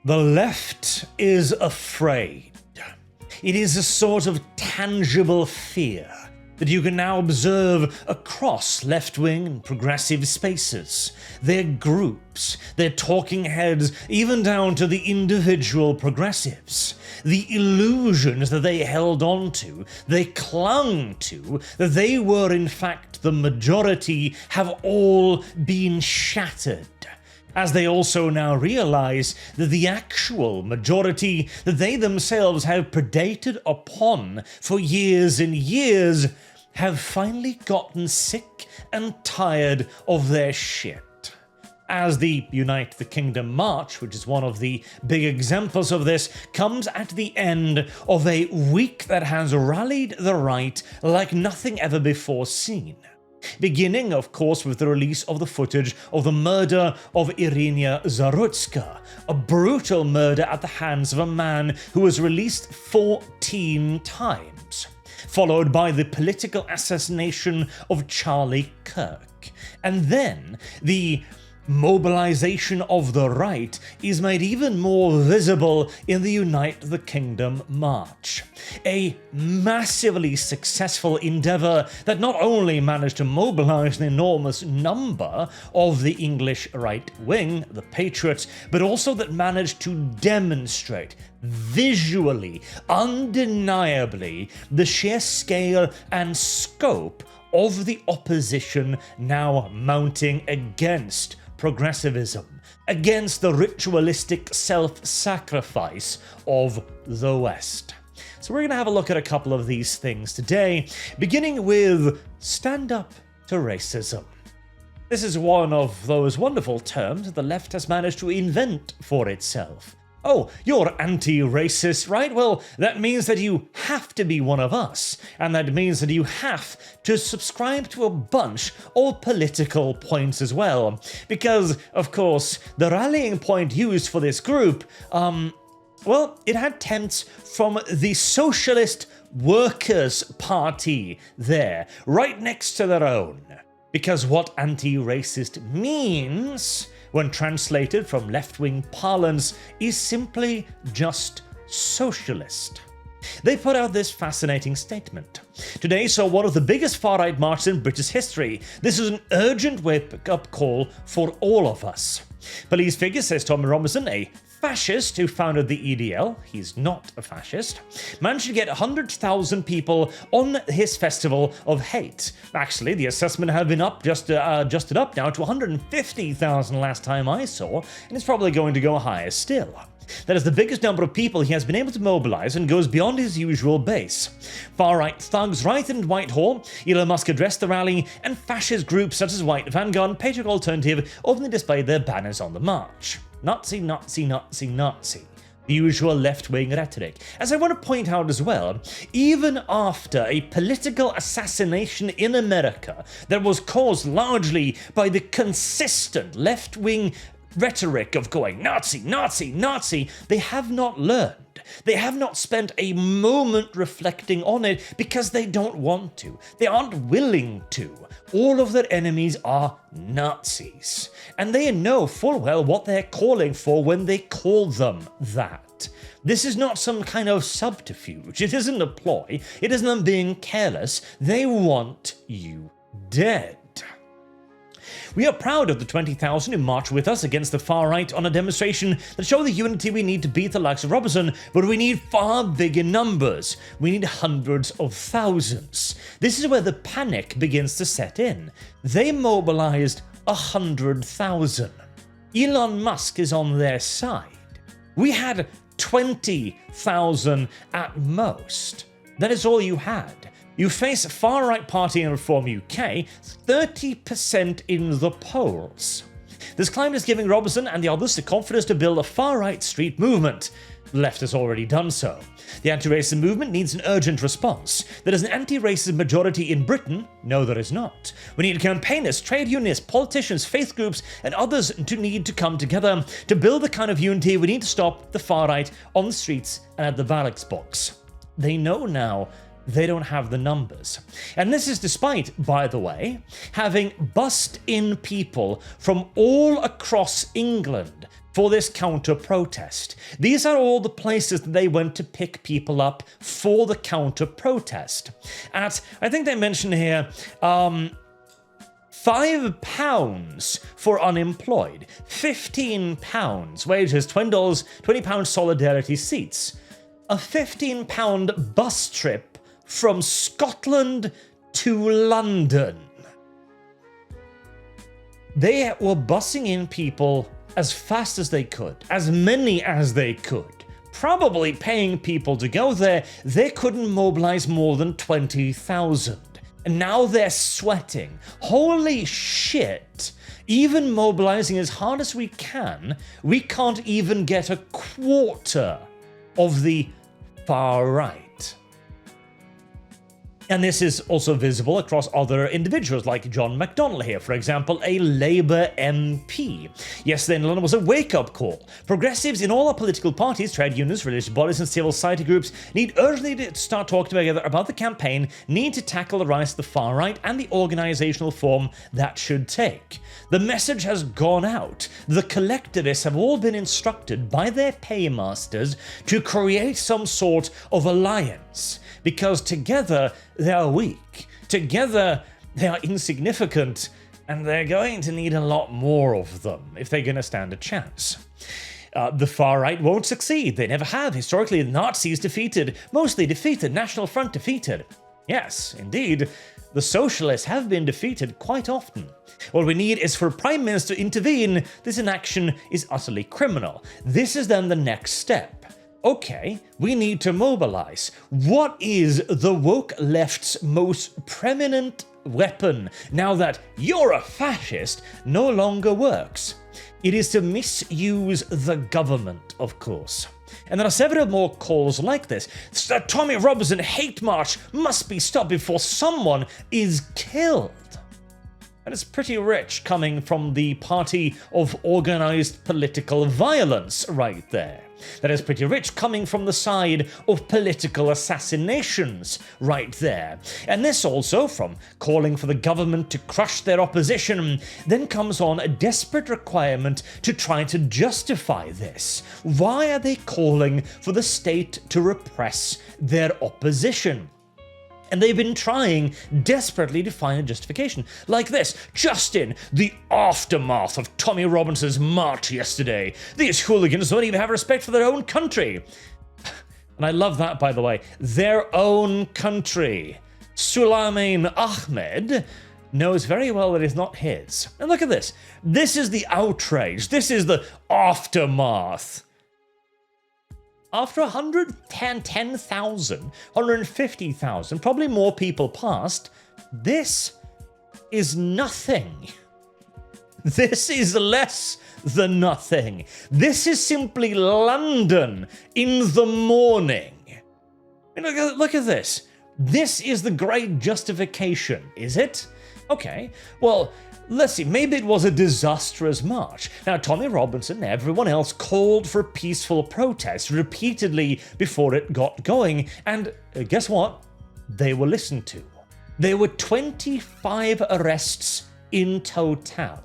The left is afraid. It is a sort of tangible fear that you can now observe across left-wing and progressive spaces. Their groups, their talking heads, even down to the individual progressives. The illusions that they held on to, they clung to, that they were in fact the majority, have all been shattered. As they also now realize that the actual majority that they themselves have predated upon for years and years have finally gotten sick and tired of their shit. As the Unite the Kingdom March, which is one of the big examples of this, comes at the end of a week that has rallied the right like nothing ever before seen. Beginning, of course, with the release of the footage of the murder of Iryna Zarutska, a brutal murder at the hands of a man who was released 14 times, followed by the political assassination of Charlie Kirk. And then the mobilization of the right is made even more visible in the Unite the Kingdom March. A massively successful endeavour that not only managed to mobilize an enormous number of the English right wing, the Patriots, but also that managed to demonstrate visually, undeniably, the sheer scale and scope of the opposition now mounting against progressivism, against the ritualistic self-sacrifice of the West. So we're going to have a look at a couple of these things today, beginning with stand up to racism. This is one of those wonderful terms that the left has managed to invent for itself. Oh, you're anti-racist, right? Well, that means that you have to be one of us, and that means that you have to subscribe to a bunch of political points as well. Because, of course, the rallying point used for this group, well, it had temps from the Socialist Workers' Party there, right next to their own. Because what anti-racist means, when translated from left-wing parlance, is simply just socialist. They put out this fascinating statement. Today saw one of the biggest far-right marches in British history. This is an urgent wake-up call for all of us. Police figure, says Tommy Robinson, a fascist who founded the EDL, he's not a fascist, managed to get 100,000 people on his festival of hate. Actually, the assessment had been adjusted up now to 150,000 last time I saw, and it's probably going to go higher still. That is the biggest number of people he has been able to mobilize and goes beyond his usual base. Far-right thugs rioted in Whitehall, Elon Musk addressed the rally, and fascist groups such as White Vanguard and Patriot Alternative openly displayed their banners on the march. Nazi, Nazi, Nazi, Nazi. The usual left-wing rhetoric. As I want to point out as well, even after a political assassination in America that was caused largely by the consistent left-wing rhetoric of going Nazi, Nazi, Nazi, they have not learned. They have not spent a moment reflecting on it because they don't want to. They aren't willing to. All of their enemies are Nazis. And they know full well what they're calling for when they call them that. This is not some kind of subterfuge. It isn't a ploy. It isn't them being careless. They want you dead. We are proud of the 20,000 who marched with us against the far right on a demonstration that show the unity we need to beat the likes of Robertson, but we need far bigger numbers. We need hundreds of thousands. This is where the panic begins to set in. They mobilized 100,000. Elon Musk is on their side. We had 20,000 at most. That is all you had. You face far-right party in Reform UK, 30% in the polls. This climate is giving Robertson and the others the confidence to build a far-right street movement. The left has already done so. The anti-racism movement needs an urgent response. There is an anti-racist majority in Britain? No, there is not. We need campaigners, trade unionists, politicians, faith groups, and others to need to come together to build the kind of unity we need to stop the far-right on the streets and at the ballot box. They know now they don't have the numbers. And this is despite, by the way, having bussed in people from all across England for this counter-protest. These are all the places that they went to pick people up for the counter-protest. At, I think they mentioned here, £5 for unemployed, £15 wages, £20 solidarity seats, a £15 bus trip from Scotland to London. They were bussing in people as fast as they could, as many as they could, probably paying people to go there. They couldn't mobilize more than 20,000. And now they're sweating. Holy shit! Even mobilizing as hard as we we can't even get a quarter of the far right. And this is also visible across other individuals, like John McDonnell here, for example, a Labour MP. Yesterday in London was a wake-up call. Progressives in all our political parties, trade unions, religious bodies and civil society groups need urgently to start talking together about the campaign, need to tackle the rise of the far right and the organisational form that should take. The message has gone out. The collectivists have all been instructed by their paymasters to create some sort of alliance, because together they are weak, together they are insignificant, and they're going to need a lot more of them if they're going to stand a chance. The far right won't succeed. They never have. Historically, the Nazis defeated, mostly defeated, National Front defeated. Yes, indeed, the socialists have been defeated quite often. What we need is for a Prime Minister to intervene. This inaction is utterly criminal. This is then the next step. Okay, we need to mobilize. What is the woke left's most preeminent weapon now that "you're a fascist" no longer works? It is to misuse the government, of course. And there are several more calls like this. The Tommy Robinson hate march must be stopped before someone is killed. And it's pretty rich coming from the party of organized political violence right there. That is pretty rich coming from the side of political assassinations right there. And this also, from calling for the government to crush their opposition, then comes on a desperate requirement to try to justify this. Why are they calling for the state to repress their opposition? And they've been trying desperately to find a justification. Like this: just in the aftermath of Tommy Robinson's march yesterday, these hooligans don't even have respect for their own country. And I love that, by the way. Their own country. Sulaiman Ahmed knows very well that it's not his. And look at this. This is the outrage. This is the aftermath. After 110,000, 150,000, probably more people passed, this is nothing. This is less than nothing. This is simply London in the morning. Look at this. This is the great justification, is it? Okay, well, let's see, maybe it was a disastrous march. Now, Tommy Robinson and everyone else called for peaceful protest repeatedly before it got going, and guess what? They were listened to. There were 25 arrests in total.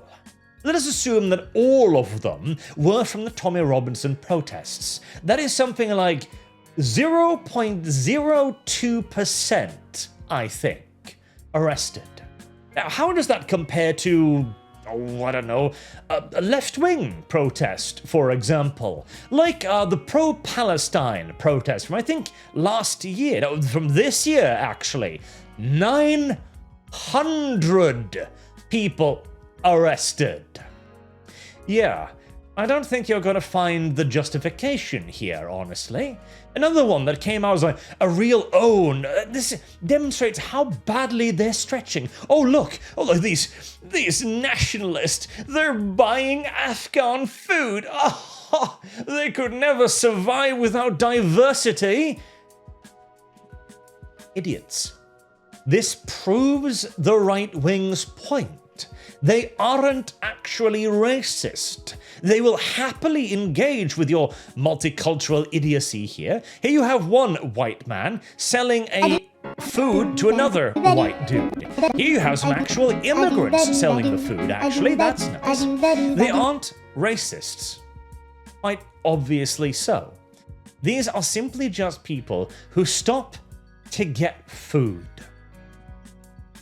Let us assume that all of them were from the Tommy Robinson protests. That is something like 0.02%, I think, arrested. Now, how does that compare to, I don't know, a left-wing protest, for example? Like the pro-Palestine protest from, I think, last year. No, from this year, actually. 900 people arrested. Yeah, I don't think you're going to find the justification here, honestly. Another one that came out was like a real own. This demonstrates how badly they're stretching. Oh look, these nationalists, they're buying Afghan food. Oh, they could never survive without diversity. Idiots. This proves the right wing's point. They aren't actually racist. They will happily engage with your multicultural idiocy here. Here you have one white man selling a food to another white dude. Here you have some actual immigrants selling the food, actually. That's nice. They aren't racists. quite obviously so. These are simply just people who stop to get food.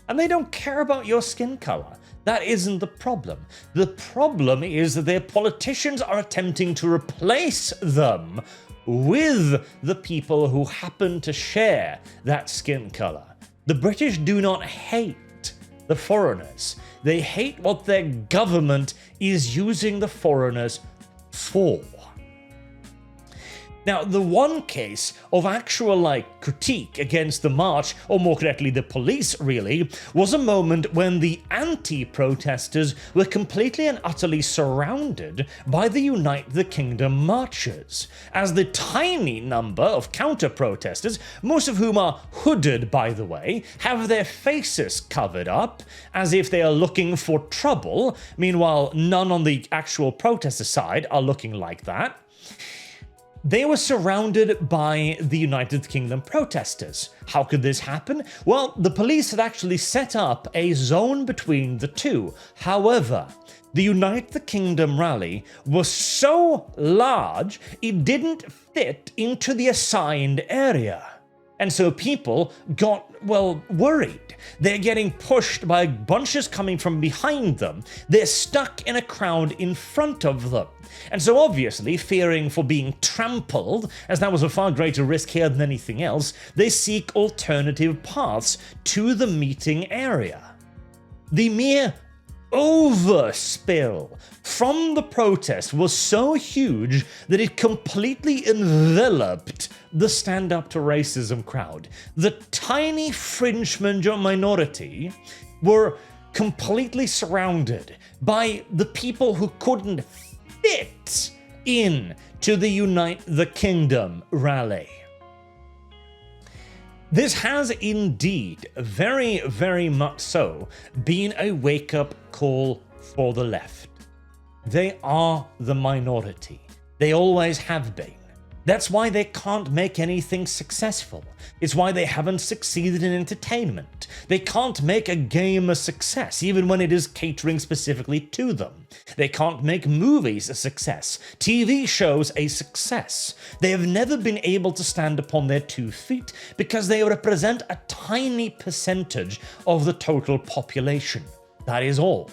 And they don't care about your skin color. That isn't the problem. The problem is that their politicians are attempting to replace them with the people who happen to share that skin color. The British do not hate the foreigners. They hate what their government is using the foreigners for. Now, the one case of actual, critique against the march, or more correctly, the police, really, was a moment when the anti-protesters were completely and utterly surrounded by the Unite the Kingdom marchers, as the tiny number of counter-protesters, most of whom are hooded, by the way, have their faces covered up, as if they are looking for trouble. Meanwhile, none on the actual protester side are looking like that. They were surrounded by the United Kingdom protesters. How could this happen? Well, the police had actually set up a zone between the two. However, the Unite the Kingdom rally was so large it didn't fit into the assigned area. And so people got, worried. They're getting pushed by bunches coming from behind them. They're stuck in a crowd in front of them. And so obviously, fearing for being trampled, as that was a far greater risk here than anything else, they seek alternative paths to the meeting area. The mere overspill from the protest was so huge that it completely enveloped the Stand Up to Racism crowd. The tiny fringe minority were completely surrounded by the people who couldn't fit in to the Unite the Kingdom rally. This has indeed, very, very much so, been a wake-up call for the left. They are the minority. They always have been. That's why they can't make anything successful. It's why they haven't succeeded in entertainment. They can't make a game a success, even when it is catering specifically to them. They can't make movies a success, TV shows a success. They have never been able to stand upon their 2 feet because they represent a tiny percentage of the total population. That is all.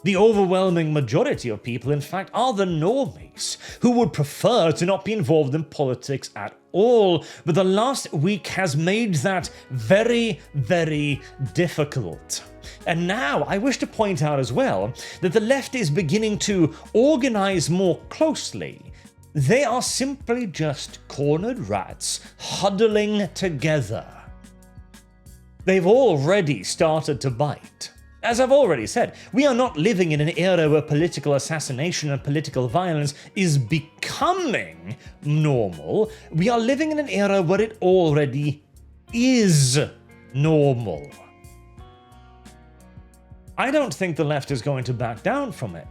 The overwhelming majority of people, in fact, are the normies, who would prefer to not be involved in politics at all, but the last week has made that very, very difficult. And now I wish to point out as well that the left is beginning to organize more closely. They are simply just cornered rats huddling together. They've already started to bite. As I've already said, we are not living in an era where political assassination and political violence is becoming normal. We are living in an era where it already is normal. I don't think the left is going to back down from it.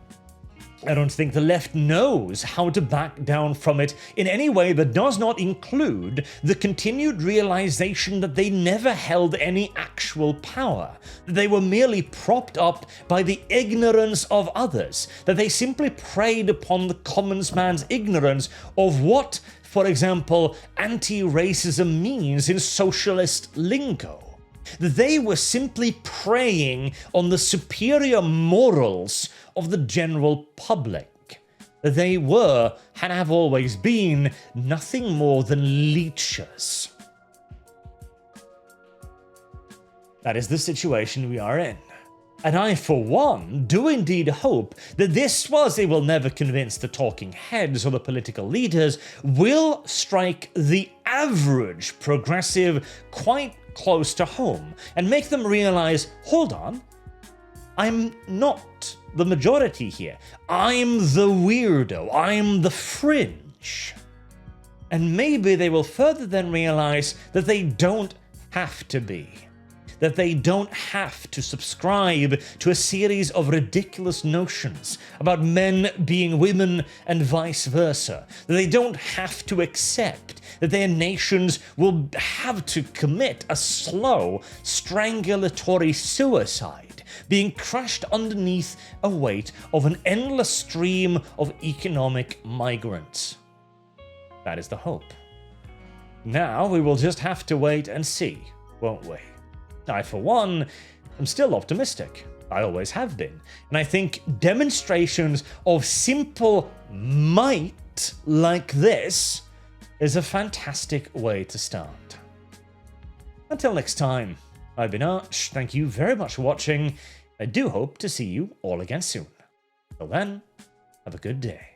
I don't think the left knows how to back down from it in any way that does not include the continued realization that they never held any actual power, that they were merely propped up by the ignorance of others, that they simply preyed upon the common man's ignorance of what, for example, anti-racism means in socialist lingo. They were simply preying on the superior morals of the general public. They were, and have always been, nothing more than leeches. That is the situation we are in. And I, for one, do indeed hope that this was, it will never convince the talking heads or the political leaders, will strike the average progressive quite close to home and make them realize, hold on, I'm not the majority here. I'm the weirdo. I'm the fringe. And maybe they will further then realize that they don't have to be. That they don't have to subscribe to a series of ridiculous notions about men being women and vice versa. That they don't have to accept that their nations will have to commit a slow, strangulatory suicide being crushed underneath a weight of an endless stream of economic migrants. That is the hope. Now we will just have to wait and see, won't we? I, for one, am still optimistic. I always have been. And I think demonstrations of simple might like this is a fantastic way to start. Until next time, I've been Arch. Thank you very much for watching. I do hope to see you all again soon. Till then, have a good day.